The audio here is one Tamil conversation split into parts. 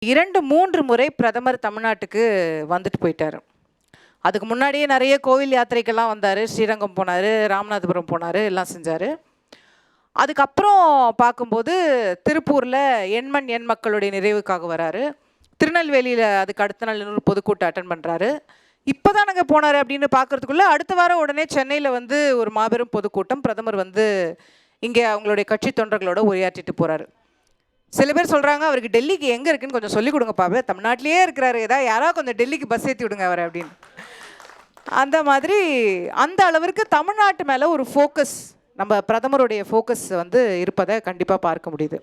2-3 முறை பிரதமர் தமிழ்நாட்டுக்கு வந்துட்டு போயிட்டார். அதுக்கு முன்னாடியே நிறைய கோவில் யாத்திரைக்கெல்லாம் வந்தார். ஸ்ரீரங்கம் போனார், ராமநாதபுரம் போனார், எல்லாம் செஞ்சார். அதுக்கப்புறம் பார்க்கும்போது திருப்பூரில் எண்மண் எண் மக்களுடைய நிறைவுக்காக வராரு. திருநெல்வேலியில் அதுக்கு அடுத்த நாள் இன்னொரு பொதுக்கூட்டம் அட்டன் பண்ணுறாரு. இப்போ தான் நாங்கள் போனார் அப்படின்னு பார்க்குறதுக்குள்ளே அடுத்த வாரம் உடனே சென்னையில் வந்து ஒரு மாபெரும் பொதுக்கூட்டம். பிரதமர் வந்து இங்கே அவங்களுடைய கட்சி தொண்டர்களோட உரையாற்றிட்டு போகிறாரு. சில பேர் சொல்கிறாங்க, அவருக்கு டெல்லிக்கு எங்கே இருக்குன்னு கொஞ்சம் சொல்லிக் கொடுங்க பாபு, தமிழ்நாட்டிலே இருக்கிறாரு, யாராவது கொஞ்சம் டெல்லிக்கு பஸ் ஏற்றி விடுங்க அவர் அப்படின்னு. அந்த மாதிரி அந்த அளவிற்கு தமிழ்நாட்டு மேலே ஒரு ஃபோக்கஸ், நம்ம பிரதமருடைய ஃபோக்கஸ் வந்து இருப்பதை கண்டிப்பாக பார்க்க முடியுது.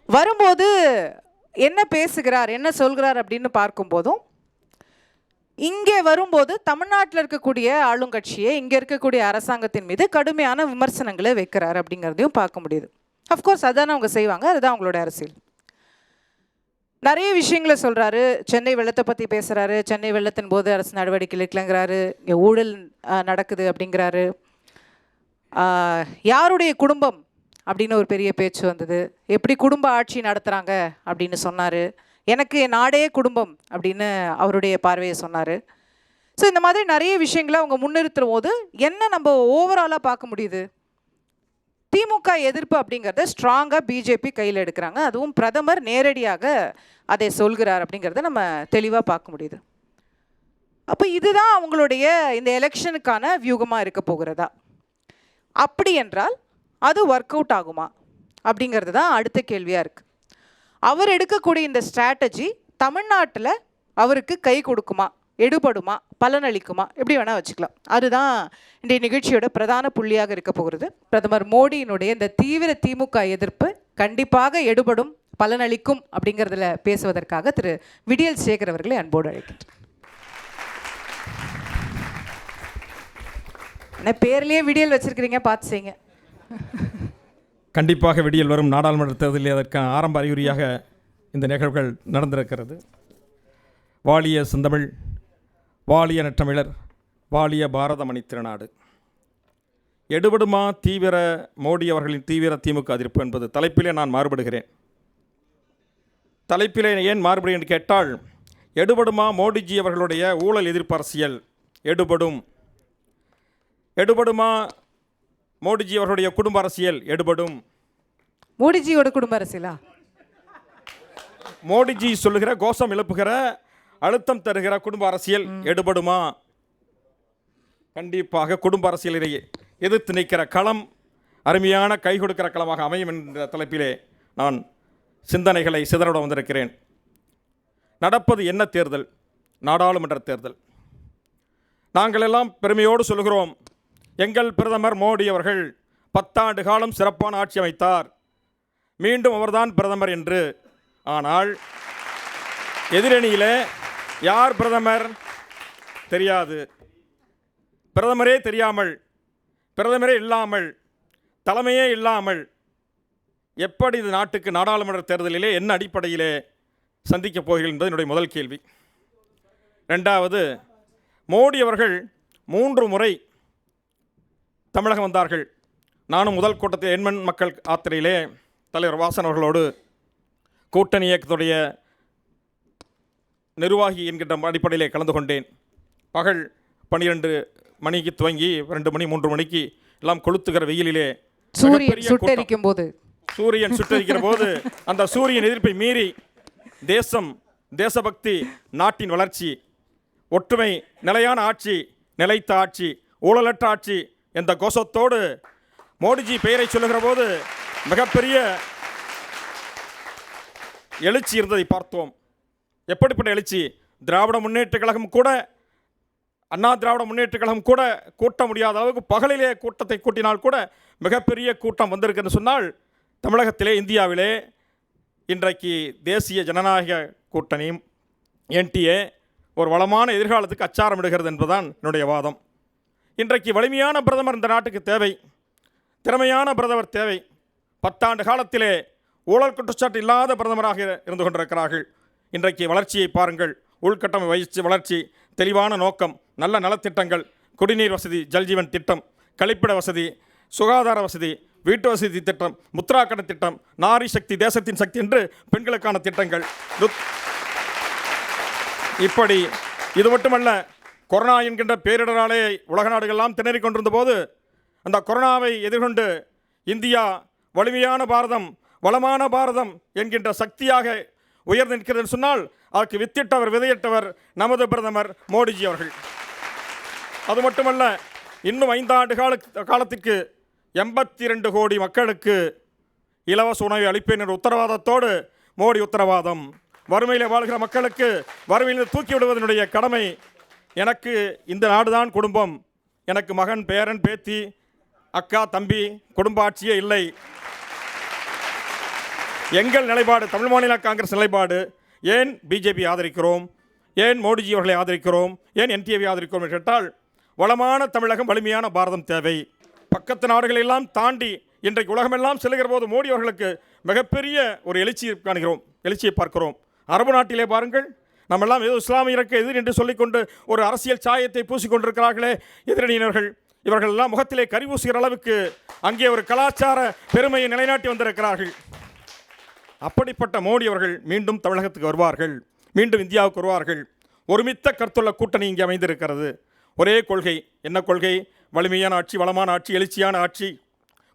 வரும்போது என்ன பேசுகிறார், என்ன சொல்கிறார் அப்படின்னு பார்க்கும்போதும், இங்கே வரும்போது தமிழ்நாட்டில் இருக்கக்கூடிய ஆளுங்கட்சியை, இங்கே இருக்கக்கூடிய அரசாங்கத்தின் மீது கடுமையான விமர்சனங்களை வைக்கிறார் அப்படிங்கிறதையும் பார்க்க முடியுது. அஃப்கோர்ஸ் அதுதானே அவங்க செய்வாங்க, அதுதான் அவங்களோட அரசியல். நிறைய விஷயங்களை சொல்கிறாரு. சென்னை வெள்ளத்தை பற்றி பேசுகிறாரு. சென்னை வெள்ளத்தின் போது அரசு நடவடிக்கை எடுக்கலைங்கிறாரு. இங்கே ஊழல் நடக்குது அப்படிங்கிறாரு. யாருடைய குடும்பம் அப்படின்னு ஒரு பெரிய பேச்சு வந்தது. எப்படி குடும்ப ஆட்சி நடத்துகிறாங்க அப்படின்னு சொன்னார். எனக்கு என் நாடே குடும்பம் அப்படின்னு அவருடைய பார்வையை சொன்னார். ஸோ இந்த மாதிரி நிறைய விஷயங்களை அவங்க முன்னிறுத்துற போது என்ன நம்ம ஓவராலாக பார்க்க முடியுது, திமுக எதிர்ப்பு அப்படிங்கிறத ஸ்ட்ராங்காக பிஜேபி கையில் எடுக்கிறாங்க. அதுவும் பிரதமர் நேரடியாக அதை சொல்கிறார் அப்படிங்கிறத நம்ம தெளிவாக பார்க்க முடியுது. அப்போ இதுதான் அவங்களுடைய இந்த எலெக்ஷனுக்கான வியூகமாக இருக்க போகிறதா? அப்படி என்றால் அது ஒர்க் அவுட் ஆகுமா அப்படிங்கிறது தான் அடுத்த கேள்வியாக இருக்குது. அவர் எடுக்கக்கூடிய இந்த ஸ்ட்ராட்டஜி தமிழ்நாட்டில் அவருக்கு கை கொடுக்குமா, எடுபடுமா, பலனளிக்குமா, எப்படி வேணால் வச்சுக்கலாம். அதுதான் இன்றைய நிகழ்ச்சியோட பிரதான புள்ளியாக இருக்க போகிறது. பிரதமர் மோடியினுடைய இந்த தீவிர திமுக எதிர்ப்பு கண்டிப்பாக எடுபடும், பலனளிக்கும் அப்படிங்கிறதுல பேசுவதற்காக திரு விடியல் சேகர் அவர்களை அன்போடு அழைக்கின்றேன். என்ன பேர்லேயே விடியல் வச்சிருக்கிறீங்க, பார்த்து செய்யுங்க. கண்டிப்பாக விடியல் வரும் நாடாளுமன்ற தேர்தலில் அதற்கான ஆரம்ப அறிகுறியாக இந்த நிகழ்வுகள் நடந்திருக்கிறது. வாழிய செந்தமிழ், வாழிய நற்றமிழர், வாழிய பாரதமணி திருநாடு. எடுபடுமா தீவிர மோடி அவர்களின் தீவிர திமுக எதிர்ப்பு என்பது தலைப்பிலே நான் மாறுபடுகிறேன். தலைப்பிலே ஏன் மாறுபடுகிறேன் என்று கேட்டால், எடுபடுமா மோடிஜி அவர்களுடைய ஊழல் எதிர்ப்பு அரசியல் எடுபடும், எடுபடுமா மோடிஜி அவர்களுடைய குடும்ப அரசியல் எடுபடும். மோடிஜியோட குடும்ப அரசியலா? மோடிஜி சொல்லுகிற, கோஷம் எழுப்புகிற, அழுத்தம் தருகிற குடும்ப அரசியல் எடுபடுமா? கண்டிப்பாக குடும்ப அரசியலை எதிர்த்து நிற்கிற களம் அருமையான கை கொடுக்கிற களமாக அமையும் என்ற தலைப்பிலே நான் சிந்தனைகளை சிதறட வந்திருக்கிறேன். நடப்பது என்ன தேர்தல்? நாடாளுமன்ற தேர்தல். நாங்கள் எல்லாம் பெருமையோடு சொல்கிறோம், எங்கள் பிரதமர் மோடி அவர்கள் 10 ஆண்டு காலம் சிறப்பான ஆட்சி அமைத்தார், மீண்டும் அவர்தான் பிரதமர் என்று. ஆனால் எதிரணியிலே யார் பிரதமர் தெரியாது, பிரதமரே தெரியாமல், பிரதமரே இல்லாமல், தலைமையே இல்லாமல் எப்படி இது நாட்டுக்கு நாடாளுமன்ற தேர்தலிலே என்ன அடிப்படையிலே சந்திக்கப் போகிறீர்கள் என்பது என்னுடைய முதல் கேள்வி. ரெண்டாவது, மோடி அவர்கள் 3 முறை தமிழகம் வந்தார்கள். நானும் முதல் கூட்டத்தில் எண்மண் மக்கள் யாத்திரையிலே தலைவர் வாசன் அவர்களோடு கூட்டணி இயக்கத்துடைய நிர்வாகி என்கின்ற அடிப்படையிலே கலந்து கொண்டேன். பகல் 12 மணிக்கு துவங்கி 2 மணி 3 மணிக்கு எல்லாம் கொளுத்துகிற வெயிலிலே சூரியன் சுட்டரிக்கும் போது அந்த சூரியன் எதிர்ப்பை மீறி தேசம், தேசபக்தி, நாட்டின் வளர்ச்சி, ஒற்றுமை, நிலையான ஆட்சி, நிலைத்த ஆட்சி, ஊழலற்ற ஆட்சி என்ற கோஷத்தோடு மோடிஜி பெயரை சொல்லுகிற போது மிகப்பெரிய எழுச்சி இருந்ததை பார்த்தோம். எப்படிப்பட்ட எழுச்சி! திராவிட முன்னேற்ற கழகம் கூட, அண்ணா திராவிட முன்னேற்ற கழகம் கூட கூட்ட முடியாத அளவுக்கு பகலிலே கூட்டத்தை கூட்டினால் கூட மிகப்பெரிய கூட்டம் வந்திருக்குன்னு சொன்னால், தமிழகத்திலே, இந்தியாவிலே இன்றைக்கு தேசிய ஜனநாயக கூட்டணியும் என்டிஏ ஒரு வளமான எதிர்காலத்துக்கு அச்சாரமிடுகிறது என்பதுதான் என்னுடைய வாதம். இன்றைக்கு வலிமையான பிரதமர் இந்த நாட்டுக்கு தேவை, திறமையான பிரதமர் தேவை. 10 ஆண்டு காலத்திலே ஊழல் குற்றச்சாட்டு இல்லாத பிரதமராக இருந்து கொண்டிருக்கிறார்கள். இன்றைக்கு வளர்ச்சியை பாருங்கள். உள்கட்டமைப்பு வளர்ச்சி, தெளிவான நோக்கம், நல்ல நலத்திட்டங்கள், குடிநீர் வசதி, ஜல்ஜீவன் திட்டம், கழிப்பிட வசதி, சுகாதார வசதி, வீட்டு வசதி திட்டம், முத்ரா கடன் திட்டம், நாரி சக்தி தேசத்தின் சக்தி என்று பெண்களுக்கான திட்டங்கள். இப்படி இது மட்டுமல்ல, கொரோனா என்கின்ற பேரிடராலே உலக நாடுகளெல்லாம் திணறிக் கொண்டிருந்த போது அந்த கொரோனாவை எதிர்கொண்டு இந்தியா வலிமையான பாரதம், வளமான பாரதம் என்கின்ற சக்தியாக உயர்ந்து நிற்கிறது சொன்னால் அதற்கு வித்திட்டவர், விதையிட்டவர் நமது பிரதமர் மோடிஜி அவர்கள். அது மட்டுமல்ல, இன்னும் 5 ஆண்டு காலத்திற்கு 82 கோடி மக்களுக்கு இலவச உணவை அளிப்பேன் என்ற உத்தரவாதத்தோடு மோடி உத்தரவாதம். வறுமையில் வாழ்கிற மக்களுக்கு வறுமையில் தூக்கி விடுவதனுடைய கடமை. எனக்கு இந்த நாடுதான் குடும்பம். எனக்கு மகன், பேரன், பேத்தி, அக்கா, தம்பி, குடும்ப ஆட்சியே இல்லை. எங்கள் நிலைப்பாடு, தமிழ் மாநில காங்கிரஸ் நிலைப்பாடு, ஏன் பிஜேபி ஆதரிக்கிறோம், ஏன் மோடிஜி அவர்களை ஆதரிக்கிறோம், ஏன் என்டிஏவை ஆதரிக்கிறோம் என்று கேட்டால், வளமான தமிழகம், வலிமையான பாரதம் தேவை. பக்கத்து நாடுகளெல்லாம் தாண்டி இன்றைக்கு உலகமெல்லாம் செல்கிற போது மோடி அவர்களுக்கு மிகப்பெரிய ஒரு எழுச்சியை பார்க்கிறோம். அரபு நாட்டிலே பாருங்கள், நம்மெல்லாம் ஏதோ இஸ்லாமியருக்கு எதிர் என்று சொல்லிக்கொண்டு ஒரு அரசியல் சாயத்தை பூசிக்கொண்டிருக்கிறார்களே எதிரணியினர்கள், இவர்கள் எல்லாம் முகத்திலே கரி பூசுகிற அளவுக்கு அங்கே ஒரு கலாச்சார பெருமையை நிலைநாட்டி வந்திருக்கிறார்கள். அப்படிப்பட்ட மோடி அவர்கள் மீண்டும் தமிழகத்துக்கு வருவார்கள், மீண்டும் இந்தியாவுக்கு வருவார்கள். ஒருமித்த கருத்துள்ள கூட்டணி இங்கே அமைந்திருக்கிறது. ஒரே கொள்கை. என்ன கொள்கை? வலிமையான ஆட்சி, வளமான ஆட்சி, எழுச்சியான ஆட்சி,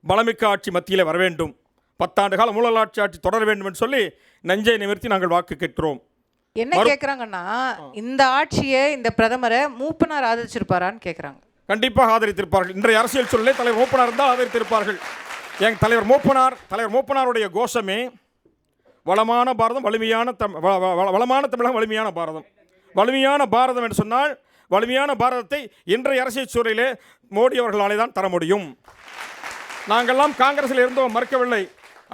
பலமிக்க ஆட்சி மத்தியில் வர வேண்டும். 10 ஆண்டு கால ஊழலாட்சி ஆட்சி தொடர வேண்டும் என்று சொல்லி நெஞ்சை நிமிர்த்தி நாங்கள் வாக்கு கேட்கிறோம். என்ன கேட்குறாங்கன்னா, இந்த ஆட்சியை, இந்த பிரதமரை மூப்பனார் ஆதரிச்சிருப்பாரான்னு கேட்குறாங்க. கண்டிப்பாக ஆதரித்திருப்பார்கள். இன்றைய அரசியல் சூழலே தலைவர் மூப்பனார் இருந்தால் ஆதரித்திருப்பார்கள். என் தலைவர் மூப்பனாருடைய கோஷமே வளமான பாரதம், வலிமையான தமிழகம், வலிமையான பாரதம். வலிமையான பாரதம் என்று சொன்னால், வலிமையான பாரதத்தை இன்றைய அரசியல் சூழலிலே மோடி அவர்களாலே தான் தர முடியும். நாங்கள்லாம் காங்கிரஸில் இருந்தோம், மறுக்கவில்லை.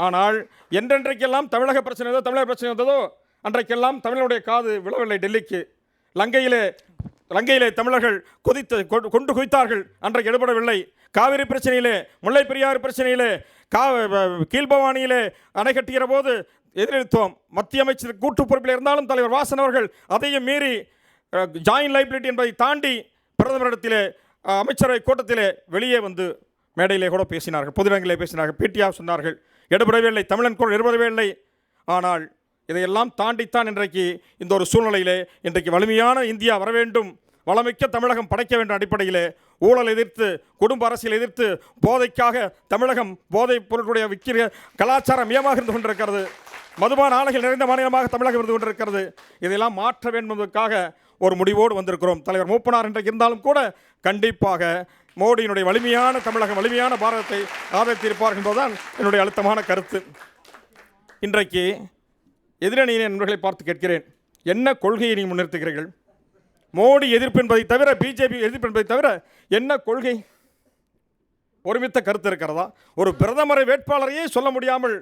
ஆனால் என்றென்றைக்கெல்லாம் தமிழக பிரச்சனை வந்ததோ அன்றைக்கெல்லாம் தமிழனுடைய காது விழவில்லை. டெல்லிக்கு லங்கையிலே தமிழர்கள் கொண்டு குவித்தார்கள், அன்றைக்கு எடுபடவில்லை. காவிரி பிரச்சனையிலே, முல்லை பெரியாறு பிரச்சனையிலே, கீழ்பவானியிலே அணை கட்டுகிற போது எதிர்த்தோம். மத்திய அமைச்சர் கூட்டு பொறுப்பில் இருந்தாலும் தலைவர் வாசன் அவர்கள் அதையும் மீறி ஜாயின்ட் லைபிலிட்டி என்பதை தாண்டி பிரதமரிடத்திலே அமைச்சரவை கூட்டத்திலே வெளியே வந்து மேடையிலே கூட பேசினார்கள், பொதுஇடங்களிலே பேசினார்கள், பேட்டியாக சொன்னார்கள். எடுபடவே இல்லை, தமிழன் குரல் எடுபடவே இல்லை. ஆனால் இதையெல்லாம் தாண்டித்தான் இன்றைக்கு இந்த ஒரு சூழ்நிலையிலே இன்றைக்கு வலிமையான இந்தியா வர வேண்டும், வளமிக்க தமிழகம் படைக்க வேண்டும் அடிப்படையிலே ஊழல் எதிர்த்து, குடும்ப அரசியல் எதிர்த்து, போதைக்காக தமிழகம் போதைப் பொருட்களுடைய விற்கிற கலாச்சாரம் மையமாக இருந்து கொண்டிருக்கிறது. மதுபான ஆலைகள் நிறைந்த மாநிலமாக தமிழகம் இருந்து கொண்டிருக்கிறது. இதையெல்லாம் மாற்ற வேண்டும் என்பதற்காக ஒரு முடிவோடு வந்திருக்கிறோம். தலைவர் மூப்பனார் இன்றைக்கு இருந்தாலும் கூட கண்டிப்பாக மோடியினுடைய வலிமையான தமிழகம், வலிமையான பாரதத்தை ஆதரித்திருப்பார்கள் என்பதுதான் என்னுடைய அழுத்தமான கருத்து. இன்றைக்கு எதிரணியின் நண்பர்களை பார்த்து கேட்கிறேன், என்ன கொள்கையை நீங்கள் முன்னிறுத்துகிறீர்கள்? மோடி எதிர்ப்பு என்பதை தவிர, பிஜேபி எதிர்ப்பு என்பதை தவிர என்ன கொள்கை? ஒருமித்த கருத்து இருக்கிறதா? ஒரு பிரதமரை வேட்பாளரையே சொல்ல முடியாமல்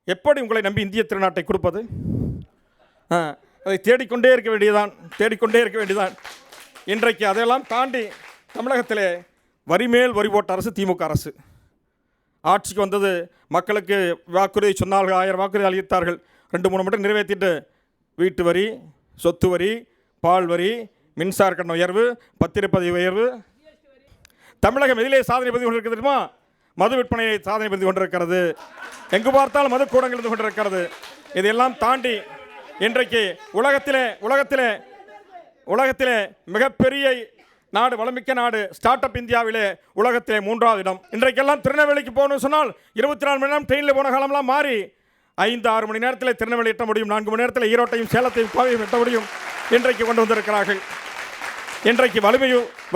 எப்படி உங்களை நம்பி இந்திய திருநாட்டை கொடுப்பது? அதை தேடிக்கொண்டே இருக்க வேண்டியதான். இன்றைக்கு அதையெல்லாம் தாண்டி தமிழகத்திலே வரிமேல் வரி போட்ட அரசு திமுக அரசு ஆட்சிக்கு வந்தது. மக்களுக்கு வாக்குறுதி சொன்னார்கள், 1000 வாக்குறுதி அளித்தார்கள். 2-3 மட்டும் நிறைவேற்றிட்டு வீட்டு வரி, சொத்து வரி, பால் வரி, மின்சார கட்டண உயர்வு, பத்திரப்பதிவு உயர்வு. தமிழகம் எதிலே சாதனை பதிவு கொண்டிருக்கிறது தெரியுமா? மது விற்பனையை சாதனை பதிவு கொண்டிருக்கிறது. எங்கு பார்த்தாலும் மது கூடங்கள் இருந்து கொண்டிருக்கிறது. இதையெல்லாம் தாண்டி இன்றைக்கு உலகத்திலே மிகப்பெரிய நாடு, வளமிக்க நாடு, ஸ்டார்ட் அப் இந்தியாவிலே உலகத்திலே 3வது இடம். இன்றைக்கெல்லாம் திருநெல்வேலிக்கு போகணும்னு சொன்னால் 24 மணி நேரம் ட்ரெயினில் போன காலம்லாம் மாறி 5-6 மணி நேரத்தில் திருநெல்வேலி எட்ட முடியும், 4 மணி நேரத்தில் ஈரோட்டையும் சேலத்தையும் கோவையும் எட்ட முடியும். இன்றைக்கு கொண்டு வந்திருக்கிறார்கள். இன்றைக்கு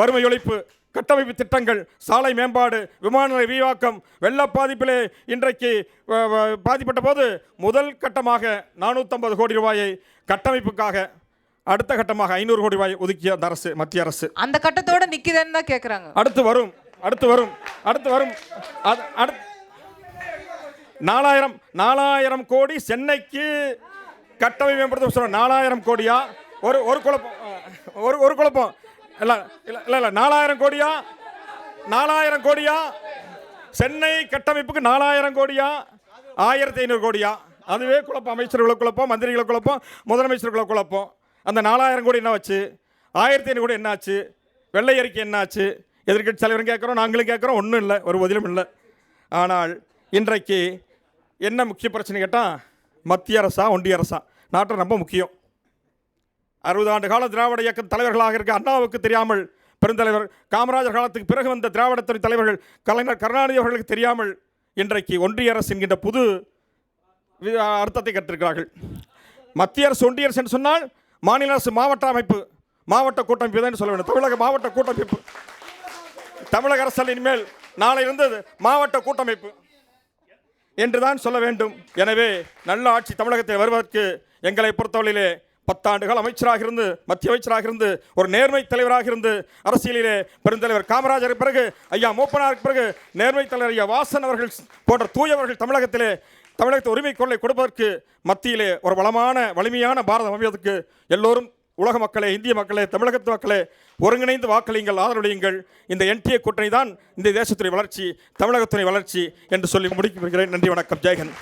வறுமை ஒழிப்பு, கட்டமைப்பு திட்டங்கள், சாலை மேம்பாடு, விமான நிலைய விரிவாக்கம், வெள்ள பாதிப்பிலே இன்றைக்கு பாதிப்பட்ட போது முதல் கட்டமாக 450 கோடி ரூபாயை கட்டமைப்புக்காக, அடுத்த கட்டமாக 500 கோடி ரூபாய் ஒதுக்கிய அந்த அரசு, மத்திய அரசு. அந்த கட்டத்தோட நிக்குதுன்னு தான் கேட்குறாங்க. அடுத்து வரும் 4000 கோடி சென்னைக்கு கட்டமை மேம்படுத்த சொல்ற. 4000 கோடியா? ஒரு குழப்பம் இல்லை 4000 கோடியா? 4000 கோடியா? சென்னை கட்டமைப்புக்கு 4000 கோடியா? 1500 கோடியா? அதுவே குழப்பம். அமைச்சர்களை குழப்பம், மந்திரிகளை குழப்பம், முதலமைச்சர்களை குழப்பம். அந்த 4000 கோடி என்ன வச்சு? 1500 கோடி என்ன ஆச்சு? வெள்ளை அறிக்கை என்ன ஆச்சு? எதிர்க்கட்சி தலைவரும் கேட்குறோம், நாங்களும் கேட்குறோம், ஒன்றும் இல்லை, ஒரு பதிலும் இல்லை. ஆனால் இன்றைக்கு என்ன முக்கிய பிரச்சனை கேட்டால் மத்திய அரசா ஒன்றிய அரசா நாட்டை ரொம்ப முக்கியம். 60 ஆண்டு கால திராவிட இயக்க தலைவர்களாக இருக்க அண்ணாவுக்கு தெரியாமல், பெருந்தலைவர் காமராஜர் காலத்துக்கு பிறகு வந்த திராவிடத்துறை தலைவர்கள் கலைஞர் கருணாநிதி அவர்களுக்கு தெரியாமல் இன்றைக்கு ஒன்றிய அரசு என்கின்ற புது அர்த்தத்தை கற்றிருக்கிறார்கள். மத்திய அரசு ஒன்றிய அரசு என்று சொன்னால் மாநில அரசு மாவட்ட அமைப்பு, மாவட்ட கூட்டமைப்பு தான் சொல்ல வேண்டும். தமிழக மாவட்ட கூட்டமைப்பு, தமிழக அரசு இனிமேல் நாளை இருந்தது மாவட்ட கூட்டமைப்பு என்றுதான் சொல்ல வேண்டும். எனவே நல்ல ஆட்சி தமிழகத்தில் வருவதற்கு எங்களை பொறுத்தவரையிலே 10 ஆண்டுகள் அமைச்சராக இருந்து, மத்திய அமைச்சராக இருந்து, ஒரு நேர்மை தலைவராக இருந்து, அரசியலிலே பெருந்தலைவர் காமராஜருக்கு பிறகு, ஐயா மூப்பனாருக்கு பிறகு நேர்மை தலைவர் ஐயா வாசன் அவர்கள் போன்ற தூயவர்கள் தமிழகத்தை உரிமை கொள்ளை கொடுப்பதற்கு மத்தியிலே ஒரு வலிமையான பாரதம் அமைவதற்கு எல்லோரும், உலக மக்களே, இந்திய மக்களே, தமிழகத்து மக்களே ஒருங்கிணைந்து வாக்களியுங்கள், ஆதரவளியுங்கள். இந்த NTA கூட்டணி தான் இந்த தேசத்துறை வளர்ச்சி, தமிழகத்துறை வளர்ச்சி என்று சொல்லி முடிக்கிறேன். நன்றி, வணக்கம், ஜெயஹிந்த்.